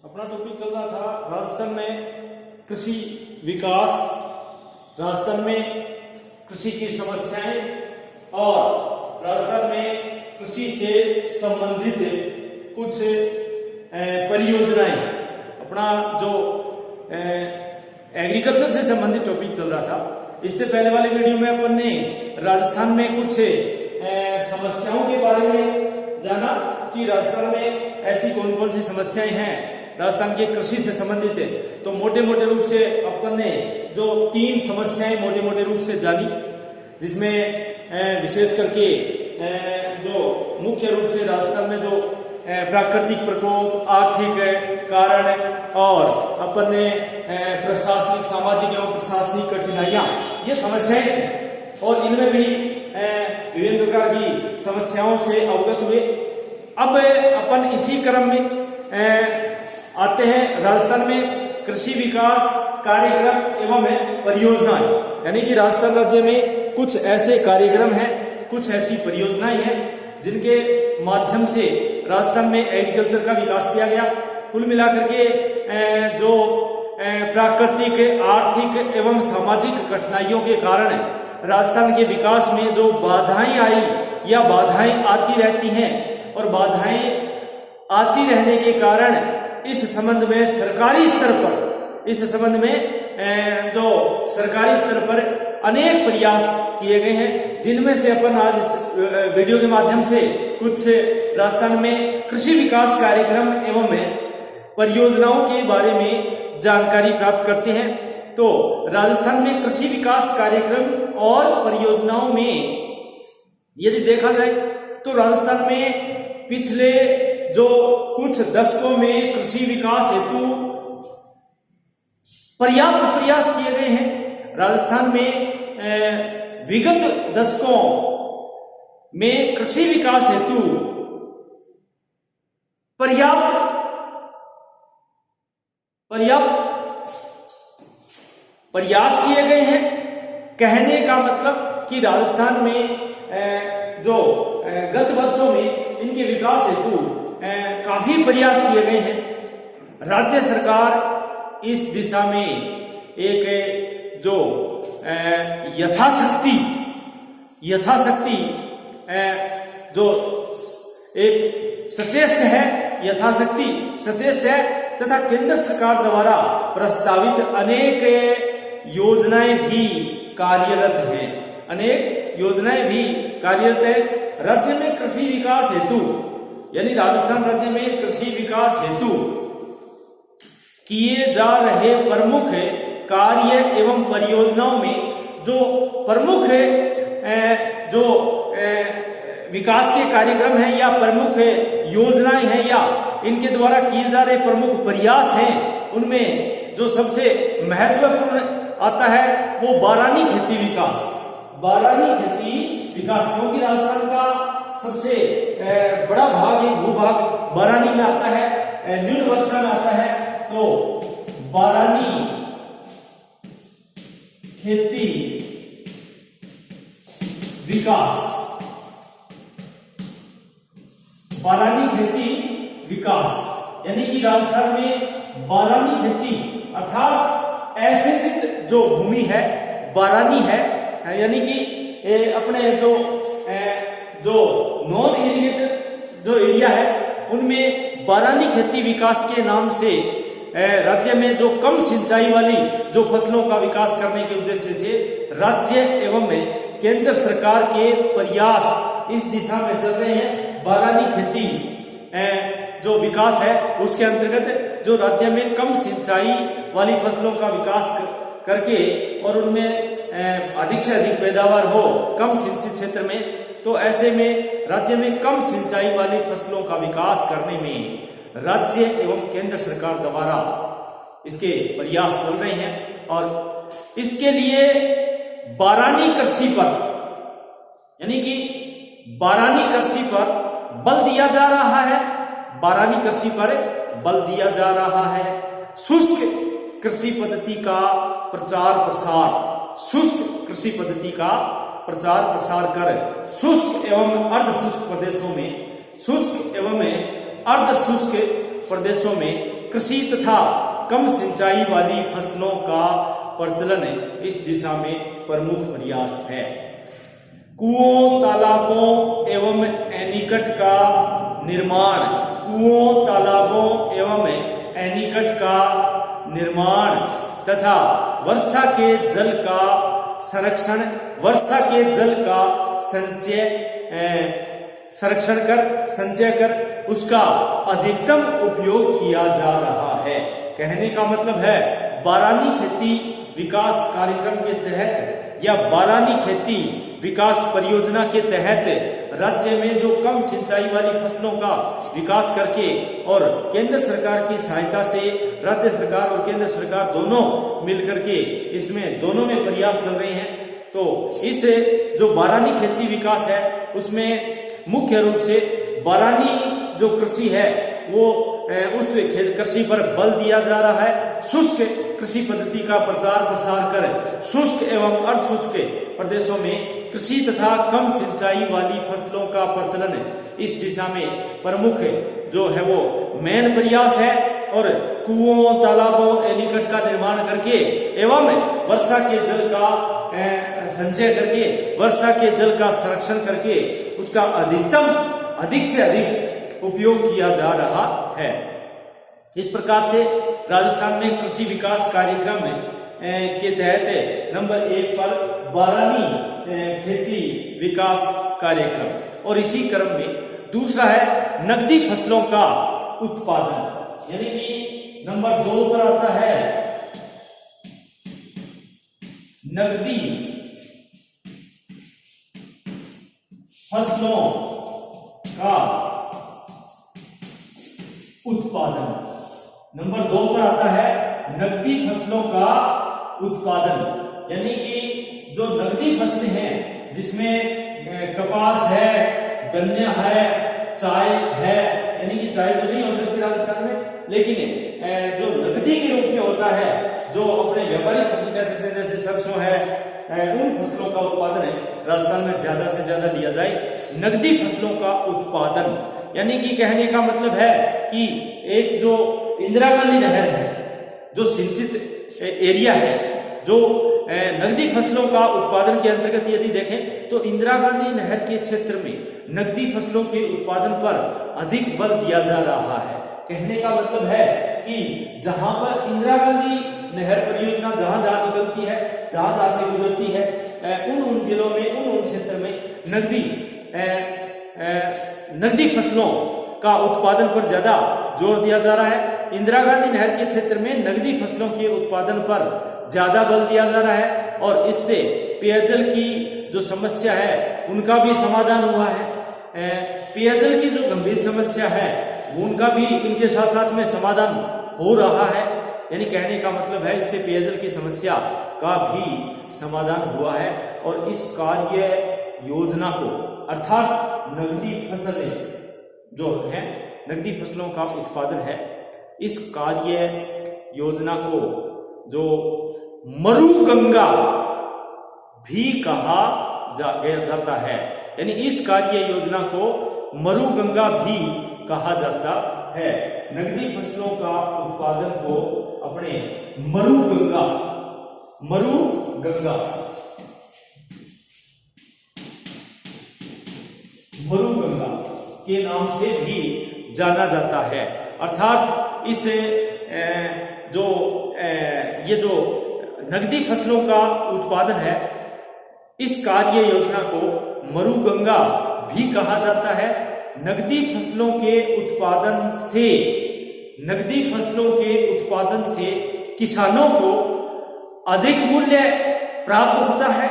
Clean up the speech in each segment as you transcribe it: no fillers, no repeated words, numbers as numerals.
अपना टॉपिक चल रहा था राजस्थान में कृषि विकास, राजस्थान में कृषि की समस्याएं और राजस्थान में कृषि से संबंधित कुछ परियोजनाएं। अपना जो एग्रीकल्चर से संबंधित टॉपिक चल रहा था। इससे पहले वाले वीडियो में अपन ने राजस्थान में कुछ समस्याओं के बारे में जाना कि राजस्थान में ऐसी कौन कौन सी समस्याएं हैं राजस्थान के कृषि से संबंधित है। तो मोटे मोटे रूप से अपन ने जो 3 समस्याएं मोटे मोटे रूप से जानी, जिसमें विशेष करके जो मुख्य रूप से राजस्थान में जो प्राकृतिक प्रकोप, आर्थिक कारण और अपन ने प्रशासनिक, सामाजिक एवं प्रशासनिक कठिनाइयां, ये समस्याएं थी और इनमें भी विभिन्न प्रकार की समस्याओं से अवगत हुए। अब अपन इसी क्रम में आते हैं राजस्थान में कृषि विकास कार्यक्रम एवं परियोजनाएं, यानी कि राजस्थान राज्य में कुछ ऐसे कार्यक्रम हैं, कुछ ऐसी परियोजनाएं हैं जिनके माध्यम से राजस्थान में एग्रीकल्चर का विकास किया गया। कुल मिलाकर के जो प्राकृतिक, आर्थिक एवं सामाजिक कठिनाइयों के कारण राजस्थान के विकास में जो बाधाएं आई या बाधाएं आती रहती हैं और बाधाएं आती रहने के कारण इस संबंध में सरकारी स्तर पर, इस संबंध में जो सरकारी स्तर पर अनेक प्रयास किए गए हैं, जिनमें से अपन आज इस वीडियो के माध्यम से कुछ राजस्थान में कृषि विकास कार्यक्रम एवं परियोजनाओं के बारे में जानकारी प्राप्त करते हैं। तो राजस्थान में कृषि विकास कार्यक्रम और परियोजनाओं में यदि देखा जाए तो राजस्थान में पिछले जो कुछ दशकों में कृषि विकास हेतु पर्याप्त प्रयास किए गए हैं। राजस्थान में विगत दशकों में कृषि विकास हेतु पर्याप्त प्रयास किए गए हैं। कहने का मतलब कि राजस्थान में जो गत वर्षों में इनके विकास हेतु काफी प्रयास किए गए हैं। राज्य सरकार इस दिशा में एक जो यथाशक्ति जो एक यथाशक्ति सचेष्ट है तथा केंद्र सरकार द्वारा प्रस्तावित अनेक योजनाएं भी कार्यरत हैं, अनेक योजनाएं भी कार्यरत है। राज्य में कृषि विकास हेतु, यानी राजस्थान राज्य में कृषि विकास हेतु किए जा रहे प्रमुख कार्य एवं परियोजनाओं में जो प्रमुख जो विकास के कार्यक्रम हैं या प्रमुख योजनाएं हैं या इनके द्वारा किए जा रहे प्रमुख प्रयास हैं, उनमें जो सबसे महत्वपूर्ण आता है वो बारानी खेती विकास। बारानी खेती विकास, क्योंकि राजस्थान का सबसे बड़ा भाग, भूभाग बारानी में आता है, न्यून वर्षा में आता है। तो बारानी खेती विकास, बारानी खेती विकास, यानी कि राजस्थान में बारानी खेती अर्थात असिंचित जो भूमि है बारानी है, यानी कि अपने जो नॉन इरिगेटेड जो एरिया है उनमें बारानी खेती विकास के नाम से राज्य में जो कम सिंचाई वाली जो फसलों का विकास करने के उद्देश्य से राज्य एवं केंद्र सरकार के प्रयास इस दिशा में चल रहे हैं। बारानी खेती जो विकास है उसके अंतर्गत जो राज्य में कम सिंचाई वाली फसलों का विकास करके और उनमें अधिक से अधिक पैदावार हो कम सिंचित क्षेत्र में, तो ऐसे में राज्य में कम सिंचाई वाली फसलों का विकास करने में राज्य एवं केंद्र सरकार द्वारा इसके प्रयास चल रहे हैं। और इसके लिए बारानी कृषि पर, यानी कि बारानी कृषि पर बल दिया जा रहा है, बारानी कृषि पर बल दिया जा रहा है। शुष्क कृषि पद्धति का प्रचार प्रसार, शुष्क कृषि पद्धति का प्रचार प्रसार कर शुष्क एवं अर्ध शुष्क प्रदेशों में, शुष्क एवं अर्ध शुष्क प्रदेशों में कृषि तथा कम सिंचाई वाली फसलों का प्रचलन इस दिशा में प्रमुख प्रयास है। कुओं, तालाबों एवं एनीकट का निर्माण, कुओं, तालाबों एवं एनीकट का निर्माण तथा वर्षा के जल का संरक्षण, वर्षा के जल का संचय कर उसका अधिकतम उपयोग किया जा रहा है। कहने का मतलब है बारानी खेती विकास कार्यक्रम के तहत या बारानी खेती विकास परियोजना के तहत राज्य में जो कम सिंचाई वाली फसलों का विकास करके और केंद्र सरकार की सहायता से राज्य सरकार और केंद्र सरकार दोनों मिलकर के इसमें दोनों में प्रयास चल रहे हैं। तो इस जो बारानी खेती विकास है उसमें मुख्य रूप से बारानी जो कृषि है वो उस कृषि पर बल दिया जा रहा है। शुष्क कृषि पद्धति का प्रचार प्रसार कर शुष्क एवं अर्ध शुष्क प्रदेशों में कृषि तथा कम सिंचाई वाली फसलों का प्रचलन इस दिशा में प्रमुख जो है वो मेन प्रयास है। और कुओं, तालाबों, एनीकट का निर्माण करके एवं वर्षा के जल का संचय करके, वर्षा के जल का संरक्षण करके उसका अधिक से अधिक उपयोग किया जा रहा है। इस प्रकार से राजस्थान में कृषि विकास कार्यक्रम के तहत नंबर 1 पर बारानी खेती विकास कार्यक्रम। और इसी क्रम में दूसरा है नकदी फसलों का उत्पादन, यानी कि नंबर 2 पर आता है नकदी फसलों का उत्पादन। नंबर 2 पर आता है नकदी फसलों का उत्पादन, यानी कि जो नकदी फसलें हैं जिसमें कपास है, गन्ना है, चाय है, यानी कि चाय तो नहीं हो सकती राजस्थान में, लेकिन जो नकदी के रूप में होता है, जो अपने व्यापारिक फसल कह सकते हैं जैसे सरसों है, उन फसलों का उत्पादन है राजस्थान में ज्यादा से ज्यादा लिया जाए। नकदी फसलों का उत्पादन यानी कि कहने का मतलब है कि एक जो इंदिरा गांधी नहर है, जो सिंचित एरिया है, जो नकदी फसलों का उत्पादन के अंतर्गत यदि देखें तो इंदिरा गांधी नहर के क्षेत्र में नकदी फसलों के उत्पादन पर अधिक बल दिया जा रहा है। कहने का मतलब है कि जहां पर इंदिरा गांधी नहर परियोजना जहां जहां निकलती है, जहां जहां से गुजरती है, उन जिलों में, उन क्षेत्र में नकदी फसलों का उत्पादन पर ज्यादा जोर दिया जा रहा है। इंदिरा गांधी नहर के क्षेत्र में नकदी फसलों के उत्पादन पर ज्यादा बल दिया जा रहा है और इससे पेयजल की जो समस्या है उनका भी समाधान हुआ है। पेयजल की जो गंभीर समस्या है उनका भी इनके साथ साथ में समाधान हो रहा है। यानी कहने का मतलब है इससे पेयजल की समस्या का भी समाधान हुआ है। और इस कार्य योजना को अर्थात नकदी फसलें जो है, नकदी फसलों का उत्पादन है, इस कार्य योजना को जो मरुगंगा भी कहा जाता है। यानी इस कार्य योजना को मरुगंगा भी कहा जाता है। नकदी फसलों का उत्पादन को अपने मरुगंगा के नाम से भी जाना जाता है। अर्थात इस ये जो नकदी फसलों का उत्पादन है, इस कार्य योजना को मरुगंगा भी कहा जाता है। नकदी फसलों के उत्पादन से किसानों को अधिक मूल्य प्राप्त होता है।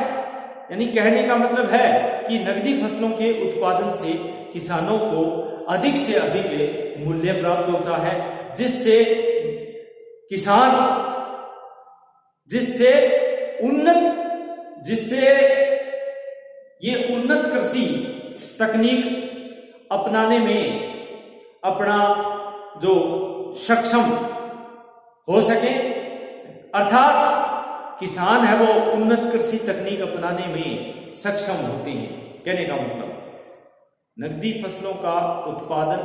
यानी कहने का मतलब है कि नकदी फसलों के उत्पादन से किसानों को अधिक से अधिक मूल्य प्राप्त होता है, जिससे ये उन्नत कृषि तकनीक अपनाने में अपना जो सक्षम हो सके, अर्थात किसान है वो उन्नत कृषि तकनीक अपनाने में सक्षम होते हैं। कहने का मतलब नकदी फसलों का उत्पादन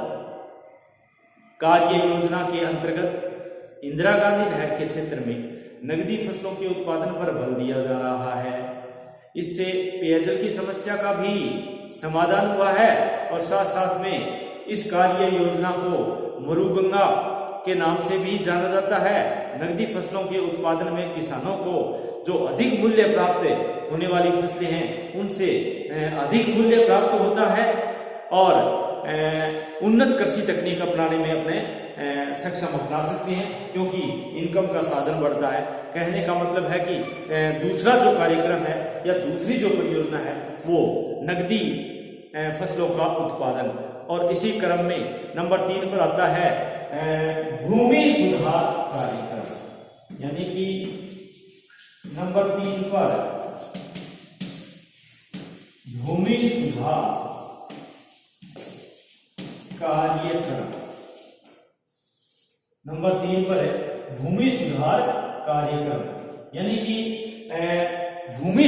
कार्य योजना के अंतर्गत इंदिरा गांधी नहर के क्षेत्र में नगदी फसलों के उत्पादन पर बल दिया जा रहा है। इससे पेयजल की समस्या का भी समाधान हुआ है और साथ साथ में इस कार्य योजना को मरुगंगा के नाम से भी जाना जाता है। नगदी फसलों के उत्पादन में किसानों को जो अधिक मूल्य प्राप्त होने वाली फसलें हैं उनसे अधिक मूल्य प्राप्त होता है और उन्नत कृषि तकनीक अपनाने में अपने सक्षम अपना सकते हैं, क्योंकि इनकम का साधन बढ़ता है। कहने का मतलब है कि दूसरा जो कार्यक्रम है या दूसरी जो परियोजना है वो नगदी फसलों का उत्पादन। और इसी क्रम में नंबर 3 पर आता है भूमि सुधार कार्यक्रम, यानी कि नंबर 3 पर भूमि सुधार कार्यक्रम। नंबर 3 पर है भूमि सुधार कार्यक्रम, यानी कि भूमि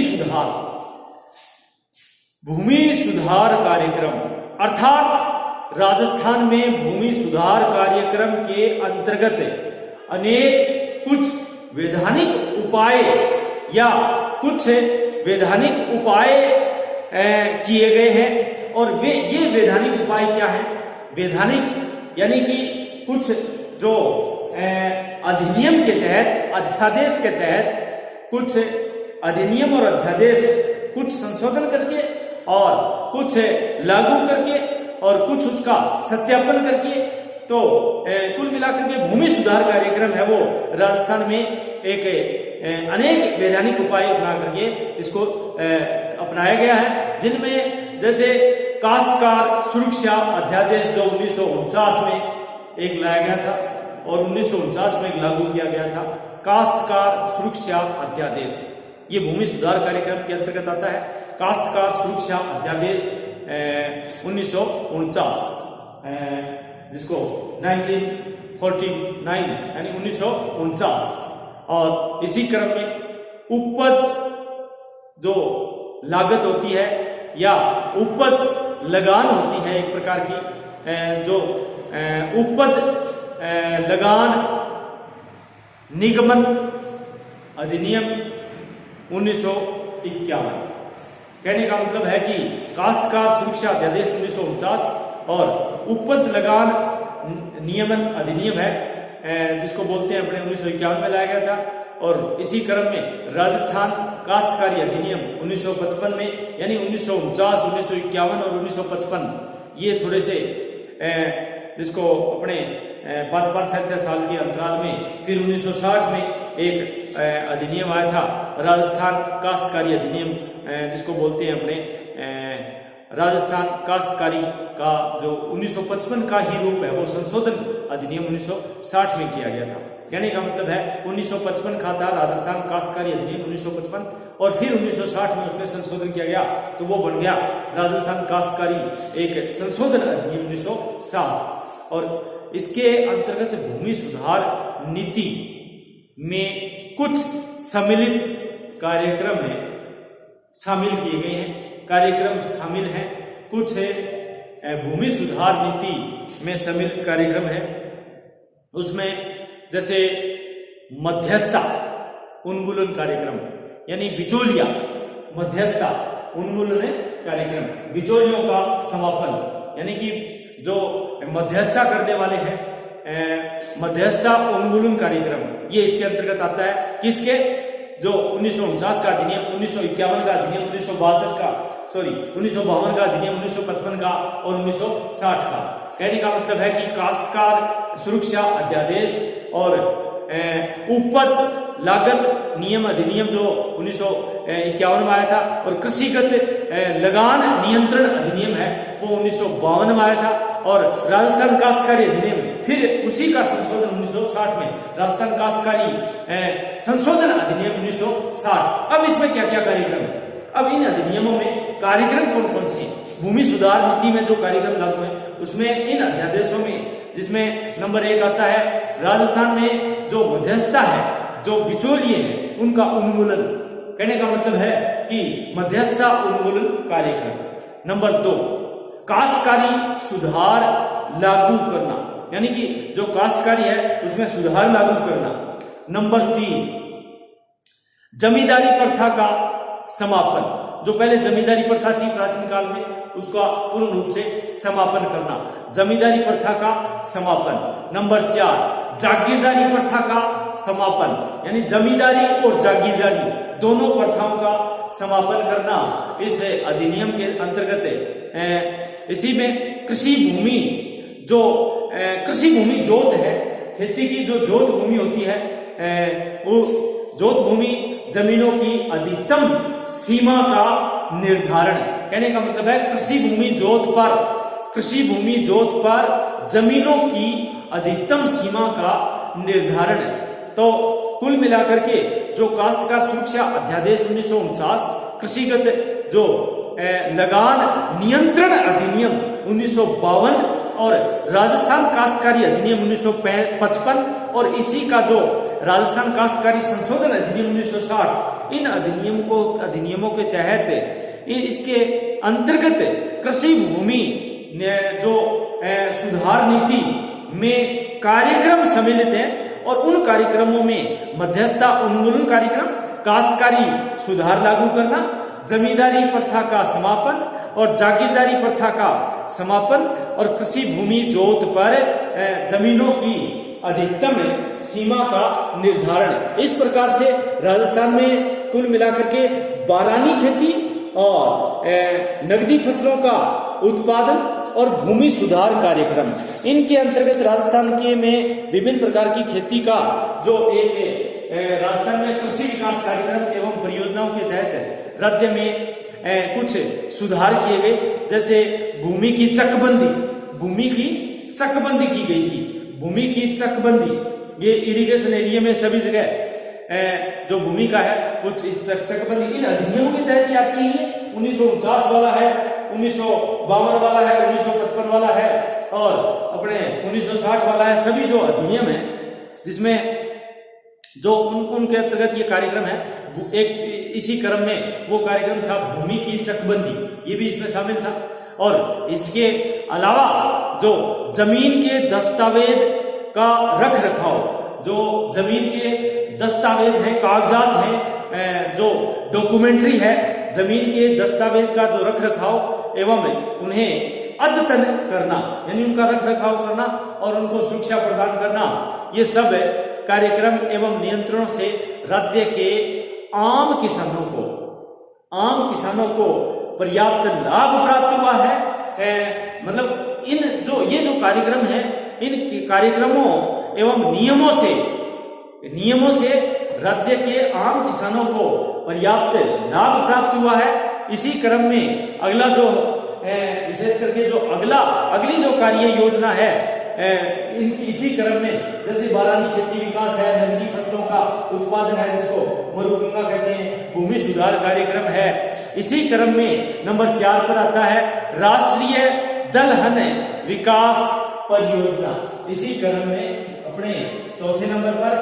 सुधार कार्यक्रम अर्थात राजस्थान में भूमि सुधार कार्यक्रम के अंतर्गत अनेक कुछ वैधानिक उपाय या कुछ वैधानिक उपाय किए गए हैं। और ये वैधानिक उपाय क्या है? वैधानिक यानी कि कुछ जो अधिनियम के तहत, अध्यादेश के तहत कुछ अधिनियम और अध्यादेश कुछ संशोधन करके और कुछ लागू करके और कुछ उसका सत्यापन करके, तो कुल मिलाकर के भूमि सुधार कार्यक्रम है वो राजस्थान में एक अनेक वैधानिक उपाय अपना करके इसको अपनाया गया है, जिनमें जैसे काश्तकार सुरक्षा अध्यादेश जो 1949 में एक लाया गया था और 1949 में लागू किया गया था। काश्तकार सुरक्षा अध्यादेश ये भूमि सुधार कार्यक्रम के अंतर्गत आता है। काश्तकार सुरक्षा अध्यादेश 1949 जिसको 1949 यानी 1949। और इसी क्रम में उपज जो लागत होती है या उपज लगान होती है, एक प्रकार की जो उपज लगान निगमन अधिनियम 1951। कहने का मतलब है कि काश्तकार सुरक्षा अध्यादेश 1949 और उपज लगान नियमन अधिनियम है जिसको बोलते हैं अपने 1951 में लाया गया था। और इसी क्रम में राजस्थान काश्तकारी अधिनियम 1955 में, यानी 1949, 1951 और 1955 ये थोड़े से जिसको अपने 5-5-6 साल के अंतराल में, फिर 1960 में एक अधिनियम आया था राजस्थान काश्तकारी अधिनियम जिसको बोलते हैं अपने राजस्थान काश्तकारी का जो 1955 का ही रूप है वो संशोधन अधिनियम 1960 में किया गया था। कहने का मतलब है 1955 का था राजस्थान काश्तकारी अधिनियम 1955 और फिर 1960 में उसमें संशोधन किया गया तो वो बन गया राजस्थान काश्तकारी एक संशोधन अधिनियम 1960। और इसके अंतर्गत भूमि सुधार नीति में कुछ सम्मिलित कार्यक्रम है शामिल किए गए हैं, कार्यक्रम शामिल हैं। कुछ भूमि सुधार नीति में सम्मिलित कार्यक्रम है, उसमें जैसे मध्यस्थता उन्मूलन कार्यक्रम यानी बिचौलिया मध्यस्थता उन्मूलन कार्यक्रम, बिचौलियों का समापन, यानी कि जो मध्यस्थता करने वाले हैं मध्यस्थता उन्मूलन कार्यक्रम ये इसके अंतर्गत आता है। किसके? जो 1949 का अधिनियम, 1951 का अधिनियम, 1952 का अधिनियम, 1955 का और 1960 का। कहने का मतलब है कि काश्तकार सुरक्षा अध्यादेश और उपज लागत नियम अधिनियम जो 1951 में आया था और कृषिगत लगान नियंत्रण अधिनियम है वो 1952 में आया था। और राजस्थान काश्तकारी अधिनियम फिर उसी का संशोधन 1960 में, राजस्थान काश्तकारी संशोधन अधिनियम 1960। अब इसमें क्या क्या कार्यक्रम है? अब इन अधिनियमों में कार्यक्रम कौन कौन से? भूमि सुधार नीति में जो कार्यक्रम लागू है उसमें इन अध्यादेशों में, जिसमें नंबर 1 आता है राजस्थान में जो मध्यस्थता है, जो बिचौलिए हैं उनका उन्मूलन। कहने का मतलब है कि मध्यस्थता उन्मूलन कार्यक्रम। नंबर 2 काश्तकारी सुधार लागू करना, यानी कि जो काश्तकारी है उसमें सुधार लागू करना। नंबर 3, जमींदारी प्रथा का समापन। जो पहले जमींदारी प्रथा थी प्राचीन काल में, उसका पूर्ण रूप से समापन करना, जमींदारी प्रथा का समापन। नंबर 4, जागीरदारी प्रथा का समापन, यानी जमींदारी और जागीरदारी दोनों प्रथाओं का समापन करना इस अधिनियम के अंतर्गत। इसी में कृषि भूमि, जो कृषि भूमि जोत है, खेती की जो जोत भूमि होती है, वो जोत भूमि जमीनों की अधिकतम सीमा का निर्धारण। कहने का मतलब है कृषि भूमि जोत पर जमीनों की अधिकतम सीमा का निर्धारण। तो कुल मिलाकर के जो काश्तकार सुरक्षा अध्यादेश 1949, कृषिगत जो लगान नियंत्रण अधिनियम 1952 और राजस्थान काश्तकारी अधिनियम 1955 और इसी का जो राजस्थान काश्तकारी संशोधन अधिनियम 1960, इन अधिनियमों के तहत इसके अंतर्गत कृषि भूमि जो सुधार नीति में कार्यक्रम सम्मिलित हैं और उन कार्यक्रमों में मध्यस्थता उन्मूलन कार्यक्रम, काश्तकारी सुधार लागू करना, जमींदारी प्रथा का समापन और जागीरदारी प्रथा का समापन और कृषि भूमि जोत पर जमीनों की अधिकतम सीमा का निर्धारण। इस प्रकार से राजस्थान में कुल मिलाकर के बारानी खेती और नगदी फसलों का उत्पादन और भूमि सुधार कार्यक्रम, इनके अंतर्गत राजस्थान के में विभिन्न प्रकार की खेती का जो एक राजस्थान में कृषि विकास कार्यक्रम एवं परियोजनाओं के तहत राज्य में कुछ सुधार किए गए। जैसे भूमि की चकबंदी की गई थी। भूमि की चकबंदी, ये इरिगेशन एरिया में सभी जगह जो भूमि का है कुछ इस चकबंदी इन अधिनियमों के तहत ही आती है। 1949 वाला है, 1952 वाला है, 1955 वाला है और अपने 1960 वाला है। सभी जो अधिनियम है जिसमें जो उनके अंतर्गत ये कार्यक्रम है, एक इसी क्रम में वो कार्यक्रम था भूमि की चकबंदी, ये भी इसमें शामिल था। और इसके अलावा जो जमीन के दस्तावेज का रख रखाव, जो जमीन के दस्तावेज हैं, कागजात हैं, जो डॉक्यूमेंट्री है, जमीन के दस्तावेज का जो रख रखाव एवं उन्हें अद्यतन करना, यानी उनका रख रखाव करना और उनको सुरक्षा प्रदान करना, ये सब कार्यक्रम एवं नियंत्रणों से राज्य के आम किसानों को पर्याप्त लाभ प्राप्त हुआ है। मतलब ये जो कार्यक्रम है, इन कार्यक्रमों एवं नियमों से राज्य के आम किसानों को पर्याप्त लाभ प्राप्त हुआ है। इसी क्रम में अगला जो विशेष करके जो अगली जो कार्य योजना है, इसी क्रम में जैसे बारानी खेती विकास है, नगदी फसलों का उत्पादन है जिसको मरुगंगा कहते हैं, भूमि सुधार कार्यक्रम है। इसी क्रम में नंबर 4 पर आता है राष्ट्रीय दलहन विकास परियोजना। इसी क्रम में अपने चौथे नंबर पर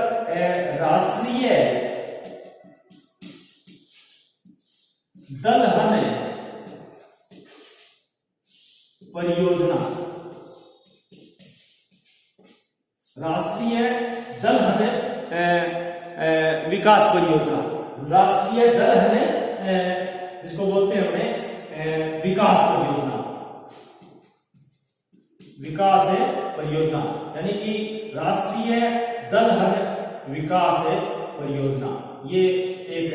राष्ट्रीय दलहन परियोजना, राष्ट्रीय दलहन विकास परियोजना, राष्ट्रीय दलहन जिसको बोलते हैं अपने विकास परियोजना, यानी कि राष्ट्रीय दलहन विकास परियोजना, ये एक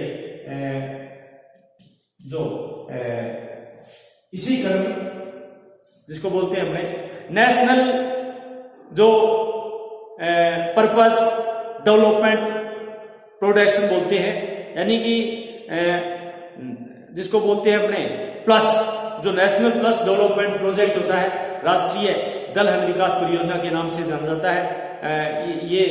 जो इसी क्रम जिसको बोलते हैं अपने नेशनल जो पर्पज डेवलपमेंट प्रोडक्शन बोलते हैं, यानी कि जिसको बोलते हैं अपने प्लस, जो नेशनल प्लस डेवलपमेंट प्रोजेक्ट होता है, राष्ट्रीय दलहन विकास परियोजना के नाम से जाना जाता है। ये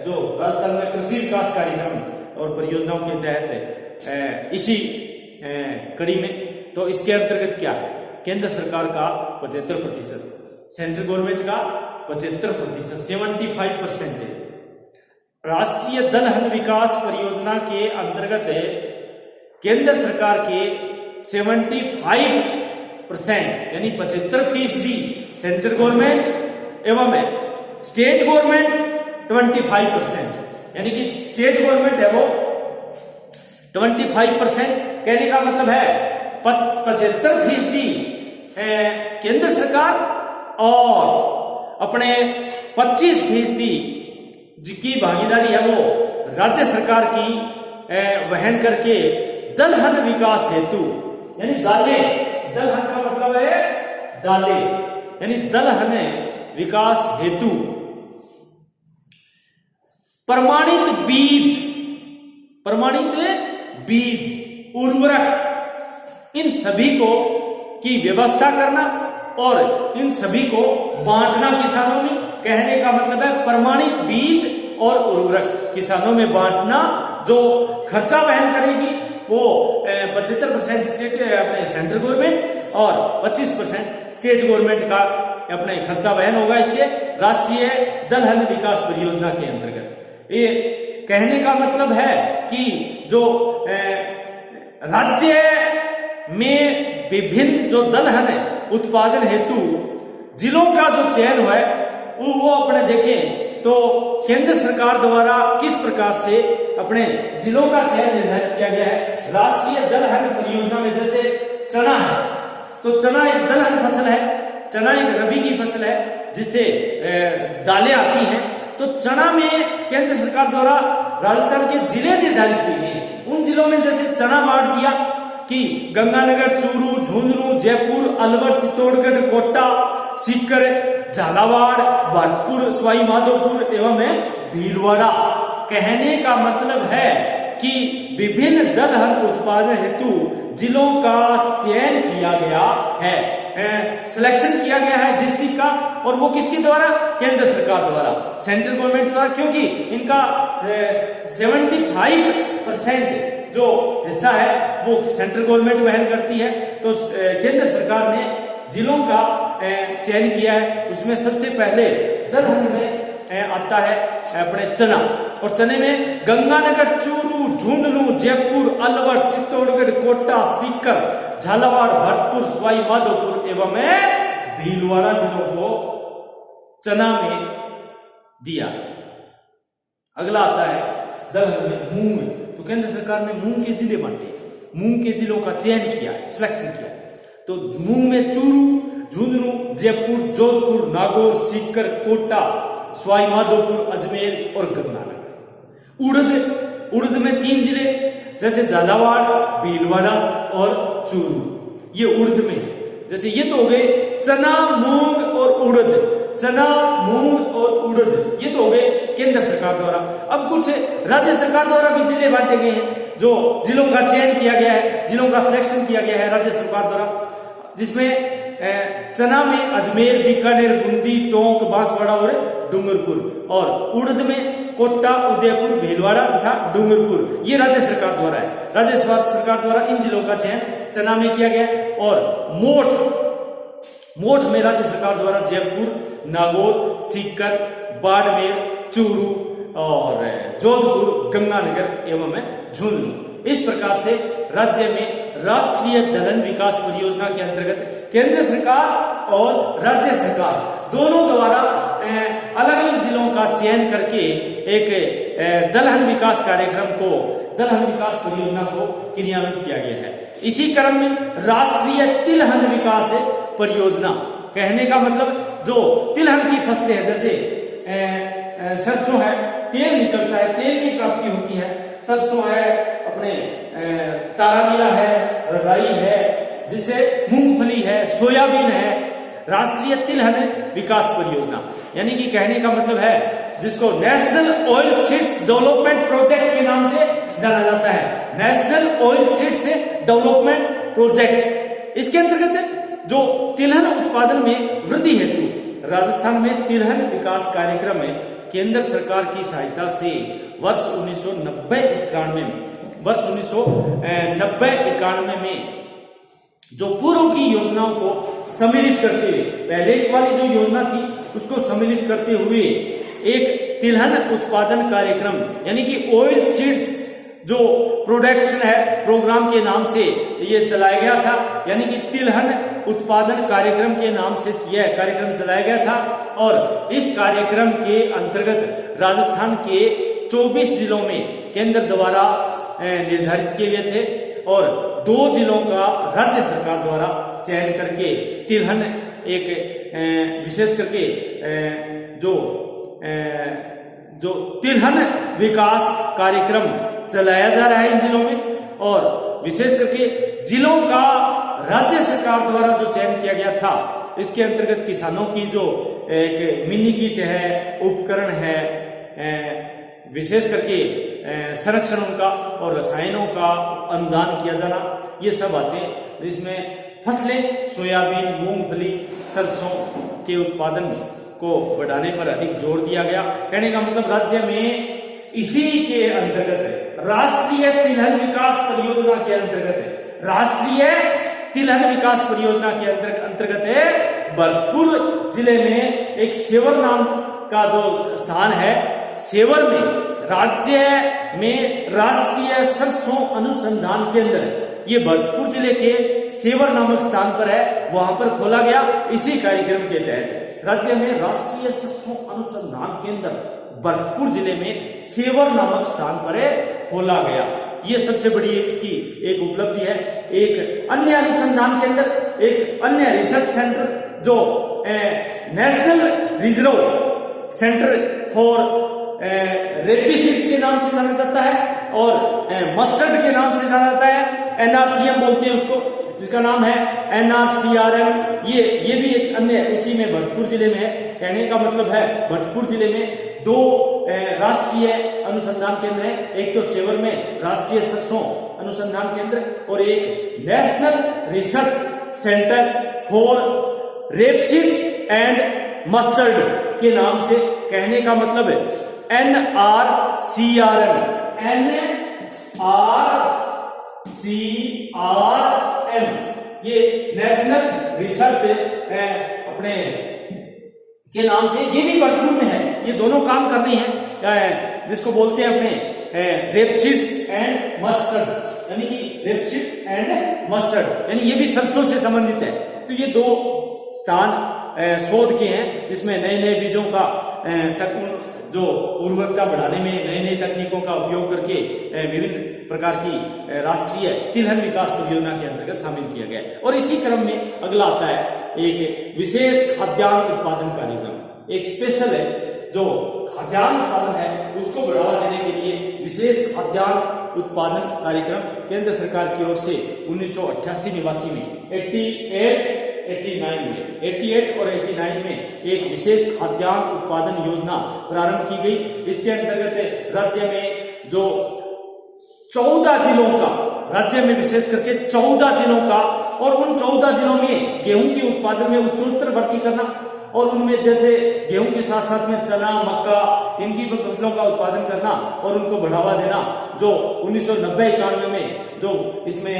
जो राजस्थान में कृषि विकास कार्यक्रम और परियोजनाओं के तहत इसी कड़ी में, तो इसके अंतर्गत क्या है, केंद्र सरकार का 75%, सेंट्रल गवर्नमेंट का 75%, 75%। राष्ट्रीय दलहन विकास परियोजना के अंतर्गत केंद्र सरकार के 75% यानी 75% सेंट्रल गवर्नमेंट एवं स्टेट गवर्नमेंट 25%, यानी कि स्टेट गवर्नमेंट है वो 25%, कहने का मतलब है 75% केंद्र सरकार और अपने 25% की भागीदारी है वो राज्य सरकार की वहन करके दलहन विकास हेतु, यानी दाले, दलहन का मतलब है दाले, यानी दलहन विकास हेतु प्रमाणित बीज, उर्वरक, इन सभी को की व्यवस्था करना और इन सभी को बांटना किसानों में। कहने का मतलब है प्रमाणित बीज और उर्वरक किसानों में बांटना, जो खर्चा वहन करेगी वो 75% स्टेट अपने सेंट्रल गवर्नमेंट और 25% स्टेट गवर्नमेंट का अपने खर्चा वहन होगा। इससे राष्ट्रीय दलहन विकास परियोजना के अंतर्गत ये कहने का मतलब है कि जो राज्य में विभिन्न जो दलहन उत्पादन हेतु जिलों का जो चयन हुआ है वो अपने देखें तो केंद्र सरकार द्वारा किस प्रकार से अपने जिलों का चयन निर्धारित किया गया है। राष्ट्रीय दलहन परियोजना में जैसे चना है, तो चना एक दलहन फसल है, चना एक रबी की फसल है जिससे दालें आती हैं। तो चना में केंद्र सरकार द्वारा राजस्थान के जिले निर्धारित किए गए हैं। उन जिलों में जैसे चना बांट दिया कि गंगानगर, चूरू, झुंझुनू, जयपुर, अलवर, चित्तौड़गढ़, कोटा, सीकर, झालावाड़, भरतपुर, सवाई माधोपुर एवं भीलवाड़ा। कहने का मतलब है कि विभिन्न दलहन उत्पादन हेतु जिलों का चयन किया गया है, सिलेक्शन किया गया है डिस्ट्रिक्ट का, और वो किसके द्वारा? केंद्र सरकार द्वारा, सेंट्रल गवर्नमेंट द्वारा, क्योंकि इनका 75% जो हिस्सा है वो सेंट्रल गवर्नमेंट वहन करती है। तो केंद्र सरकार ने जिलों का चयन किया है। उसमें सबसे पहले दलहन में आता है अपने चना, और चने में गंगानगर, चूरू, झुंझुनू, जयपुर, अलवर, चित्तौड़गढ़, कोटा, सीकर, झालावाड़, भरतपुर, सवाई माधोपुर एवं भीलवाड़ा जिलों को चना में दिया। अगला आता है दलहन में मूंग। तो केंद्र सरकार ने मूंग के जिले बांटे, मूंग के जिलों का चयन किया, सिलेक्शन किया। तो मूंग में चूरू, झुंझुनू, जयपुर, जोधपुर, नागौर, सीकर, कोटा, सवाई माधोपुर, अजमेर और गंगानगर। उड़द में 3 जिले जैसे झालावाड़, भीलवाड़ा और चूरू, ये उड़द में है। जैसे ये तो हो गए चना, मूंग और उड़द, चना, मूंग और उड़द, ये तो हो गए केंद्र सरकार द्वारा। अब कुछ राज्य सरकार द्वारा भी जिले बांटे गए हैं, जो जिलों का चयन किया गया है, जिलों का सिलेक्शन किया गया है राज्य सरकार द्वारा, जिसमें चना में अजमेर, बीकानेर, बूंदी, टोंक, बांसवाड़ा और डूंगरपुर, और उड़द में कोटा, उदयपुर, भीलवाड़ा तथा डूंगरपुर, ये राज्य सरकार द्वारा है। राज्य सरकार द्वारा इन जिलों का चयन चना में किया गया। और मोठ में राज्य सरकार द्वारा जयपुर, नागौर, सीकर, बाड़मेर, चूरू और जोधपुर, गंगानगर एवं झुंझुनू। इस प्रकार से राज्य में राष्ट्रीय दलहन विकास परियोजना के अंतर्गत केंद्र सरकार और राज्य सरकार दोनों द्वारा अलग अलग जिलों का चयन करके एक दलहन विकास कार्यक्रम को, दलहन विकास परियोजना को क्रियान्वित किया गया है। इसी क्रम में राष्ट्रीय तिलहन विकास परियोजना, कहने का मतलब जो तिलहन की फसलें हैं, जैसे सरसों है, तेल निकलता है, तेल की प्राप्ति होती है, सरसों है, अपने तारामीरा है, राई है, जिसे मूंगफली है, सोयाबीन है। राष्ट्रीय तिलहन विकास परियोजना, यानी कि कहने का मतलब है जिसको national oil seeds development project के नाम से जाना जाता है, national oil seeds development project. इसके अंतर्गत जो तिलहन उत्पादन में वृद्धि हेतु राजस्थान में तिलहन विकास कार्यक्रम में केंद्र सरकार की सहायता से वर्ष 1990-91 में जो पूर्व की योजनाओं को सम्मिलित करते हुए, पहले वाली जो योजना थी उसको सम्मिलित करते हुए एक तिलहन उत्पादन कार्यक्रम, यानी कि ऑयल सीड्स जो प्रोडक्शन है प्रोग्राम के नाम से ये चलाया गया था। यानी कि तिलहन उत्पादन कार्यक्रम के नाम से यह कार्यक्रम चलाया गया था और इस कार्यक्रम के अंतर्गत राजस्थान के 24 जिलों में केंद्र द्वारा निर्धारित किए गए थे और 2 जिलों का राज्य सरकार द्वारा चयन करके तिलहन एक विशेष करके जो तिलहन विकास कार्यक्रम चलाया जा रहा है इन जिलों में और विशेष करके जिलों का राज्य सरकार द्वारा जो चयन किया गया था इसके अंतर्गत किसानों की जो एक मिनी किट है, उपकरण है, विशेष करके संरक्षण उनका और रसायनों का अनुदान किया जाना, ये सब आते हैं जिसमें फसलें सोयाबीन, मूंगफली, सरसों के उत्पादन को बढ़ाने पर अधिक जोर दिया गया। कहने का मतलब राज्य में इसी के अंतर्गत राष्ट्रीय तिलहन विकास परियोजना के अंतर्गत राष्ट्रीय तिलहन विकास परियोजना के अंतर्गत भरतपुर जिले में एक सेवर नाम का जो स्थान है, सेवर में राज्य में राष्ट्रीय सरसों अनुसंधान केंद्र, ये भरतपुर जिले के सेवर नामक स्थान पर है, वहां पर खोला गया। इसी कार्यक्रम के तहत राज्य में राष्ट्रीय सरसों अनुसंधान केंद्र भरतपुर जिले में सेवर नामक स्थान पर खोला गया। ये सबसे बड़ी इसकी एक उपलब्धि है। एक अन्य अनुसंधान केंद्र, एक अन्य रिसर्च सेंटर जो नेशनल रिजर्व सेंटर फॉर रेपिसीड्स के नाम से जाना जाता है और मस्टर्ड के नाम से जाना जाता है, NRCM बोलते हैं उसको, जिसका नाम है NRCRM। ये भी एक अन्य उसी में भरतपुर जिले में है। कहने का मतलब है भरतपुर जिले में 2 राष्ट्रीय अनुसंधान केंद्र हैं, एक तो सेवर में राष्ट्रीय सरसों अनुसंधान केंद्र और एक national research centre for rapeseeds and mustard के नाम से। कहने का मतलब है NRCRM ये नेशनल रिसर्च अपने के नाम से, ये भी भरतपुर में है। ये दोनों काम कर रही हैं जिसको बोलते हैं अपने रेपसीड्स एंड मस्टर्ड, यानी कि रेपसीड्स एंड मस्टर्ड, यानी ये भी सरसों से संबंधित है। तो ये 2 स्थान शोध के हैं जिसमें नए नए बीजों का जो उर्वरकता बढ़ाने में नई नई तकनीकों का उपयोग करके विभिन्न प्रकार की राष्ट्रीय तिलहन विकास परियोजना के अंतर्गत शामिल किया गया है। और इसी क्रम में अगला आता है एक विशेष खाद्यान्न उत्पादन कार्यक्रम। एक स्पेशल है जो खाद्यान्न उत्पादन है उसको बढ़ावा देने के लिए विशेष खाद्यान्न उत्पादन कार्यक्रम केंद्र सरकार की ओर से 1988-89 में 88 और 89 में एक विशेष खाद्यान्न उत्पादन योजना प्रारंभ की गई। इसके अंतर्गत राज्य में जो 14 जिलों का, राज्य में विशेष करके 14 जिलों का, और उन 14 जिलों में गेहूं के उत्पादन में उत्तरोत्तर वृद्धि करना और उनमें जैसे गेहूं के साथ साथ में चना, मक्का, इनकी फसलों का उत्पादन करना और उनको बढ़ावा देना। जो 1990-91 में जो इसमें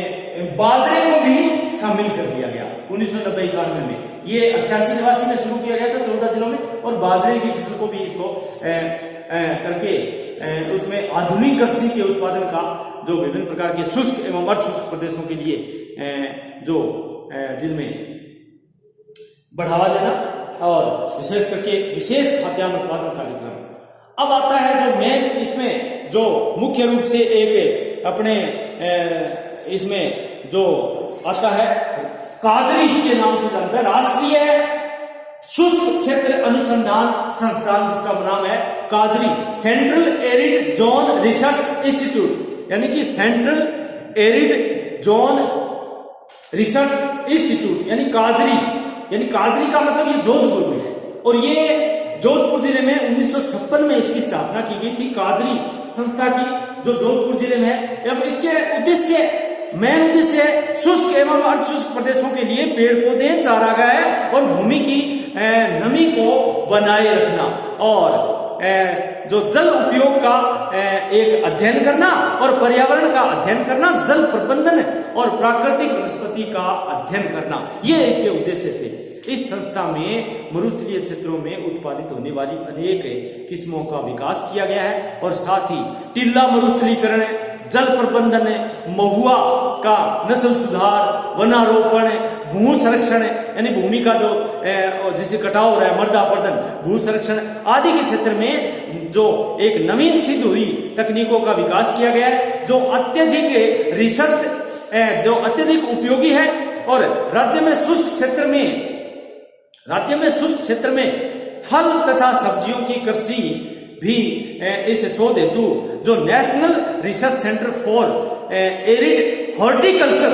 बाजरे को भी शामिल कर दिया गया 1990-91 में। ये 88-89 में शुरू किया गया था 14 जिलों में, और बाजरे की फसल को भी इसको करके उसमें आधुनिक कृषि के उत्पादन का जो विभिन्न प्रकार के शुष्क एवं अर्धशुष्क प्रदेशों के लिए जो जिनमें बढ़ावा देना और विशेष करके विशेष खाद्यान्न उत्पादन कार्यक्रम। अब आता है जो मेन इसमें जो मुख्य रूप से एक अपने इसमें जो आता है काजरी के नाम से जानता है, राष्ट्रीय शुष्क क्षेत्र अनुसंधान संस्थान, जिसका नाम है काजरी, central arid zone research institute, यानी कि central arid zone research institute यानी काजरी। यानी काजरी का मतलब ये जोधपुर में है, और ये जोधपुर जिले में 1956 में इसकी स्थापना की गई थी, काजरी संस्था की, जो जोधपुर जिले में है। अब इसके मेन उद्देश्य शुष्क एवं अर्धशुष्क प्रदेशों के लिए पेड़ पौधे, चारागाह और भूमि की नमी को बनाए रखना और जो जल उपयोग का एक अध्ययन करना और पर्यावरण का अध्ययन करना, जल प्रबंधन और प्राकृतिक वनस्पति का अध्ययन करना, ये इसके उद्देश्य थे। इस संस्था में मरुस्थलीय क्षेत्रों में उत्पादित होने वाली अनेक किस्मों का विकास किया गया है और साथ ही टिल्ला मरुस्थलीकरण, जल प्रबंधन, महुआ का नस्ल सुधार, वनारोपण, भू संरक्षण यानी भूमि का जो जिसे कटाव हो रहा है, मृदा अपरदन, भू संरक्षण आदि के क्षेत्र में जो एक नवीन सिद्ध हुई तकनीकों का विकास किया गया है, जो अत्यधिक रिसर्च जो अत्यधिक उपयोगी है। और राज्य में शुष्क क्षेत्र में फल तथा सब्जियों की कृषि भी इस शोध हेतु जो national research centre for arid horticulture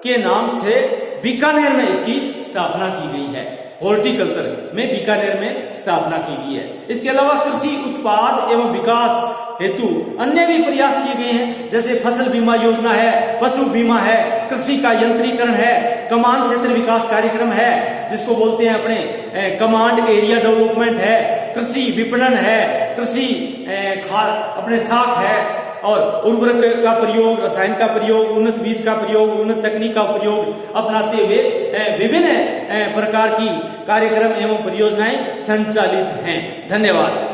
के नाम से बीकानेर में इसकी स्थापना की गई है। हॉर्टिकल्चर में बीकानेर में स्थापना की गई है। इसके अलावा कृषि उत्पाद एवं विकास हेतु अन्य भी प्रयास किए गए हैं, जैसे फसल बीमा योजना है, पशु बीमा है, कृषि का यंत्रीकरण है, कमांड क्षेत्र विकास कार्यक्रम है जिसको बोलते हैं अपने कमांड एरिया डेवलपमेंट है, कृषि विपणन है, कृषि अपने साख है, और उर्वरक का प्रयोग, रसायन का प्रयोग, उन्नत बीज का प्रयोग, उन्नत तकनीक का प्रयोग अपनाते हुए विभिन्न प्रकार की कार्यक्रम एवं परियोजनाएं संचालित हैं। धन्यवाद।